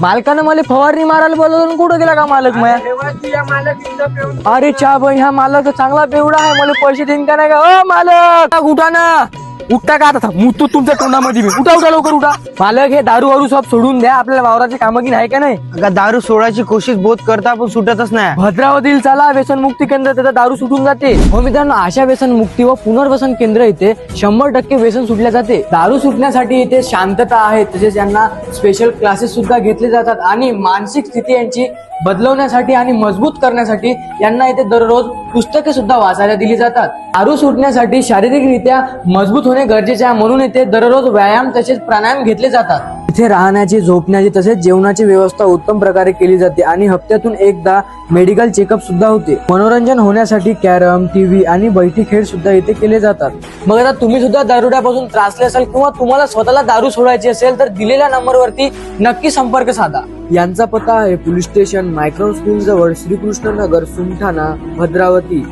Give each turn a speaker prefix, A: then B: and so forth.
A: मालकानं मला फवारणी मारायला बोलवलं, कुठं गेला का मालक माया? अरे चा भाई, हा मालक चांगला बेवडा आहे, मला पैसे देईन का नाही का? ओ मालक उठा ना, उठता का आता? मुतो तुमच्या तोंडामध्ये मी. उठा उठा लवकर उठा. मालक हे दारू वारू सब सोडून द्या, आपल्याला वावराची कामं की नाही का नाही?
B: अगं दारू सोडायची कोशिश बहुत करता पण सुटतच नाही.
A: भद्रावतीला चला, व्यसन मुक्ती केंद्र, त्याचा दारू सुटून जाते. हो मित्रांनो, अशा व्यसन मुक्ती व पुनर्वसन केंद्र इथे 100% व्यसन सुटले जाते. दारू सुटण्यासाठी इथे शांतता आहे, तसेच यांना स्पेशल क्लासेस सुद्धा घेतले जातात आणि मानसिक स्थिती यांची बदलवण्यासाठी आणि मजबूत करण्यासाठी यांना इथे दररोज पुस्तके सुद्धा वाचायला दिली जातात. दारू सुटण्यासाठी शारीरिकरित्या मजबूत होणे गरजेचे आहे, म्हणून इथे दररोज व्यायाम तसेच प्राणायाम घेतले जातात. इथे राहण्याची, झोपण्याची तसेच जेवणाची व्यवस्था उत्तम प्रकारे केली जाते आणि हप्त्यातून एकदा मेडिकल चेकअप सुद्धा होते. मनोरंजन होण्यासाठी कॅरम, टीव्ही आणि बैठी खेळ सुद्धा इथे केले जातात. मग आता तुम्ही सुद्धा दारुड्यापासून त्रासले असाल किंवा तुम्हाला स्वतःला दारू सोडायची असेल तर दिलेल्या नंबरवरती नक्की संपर्क साधा. यांचा पत्ता आहे पोलीस स्टेशन, मायक्रॉन स्कूल जवळ, श्रीकृष्ण नगर, सुमठाणा, भद्रावती.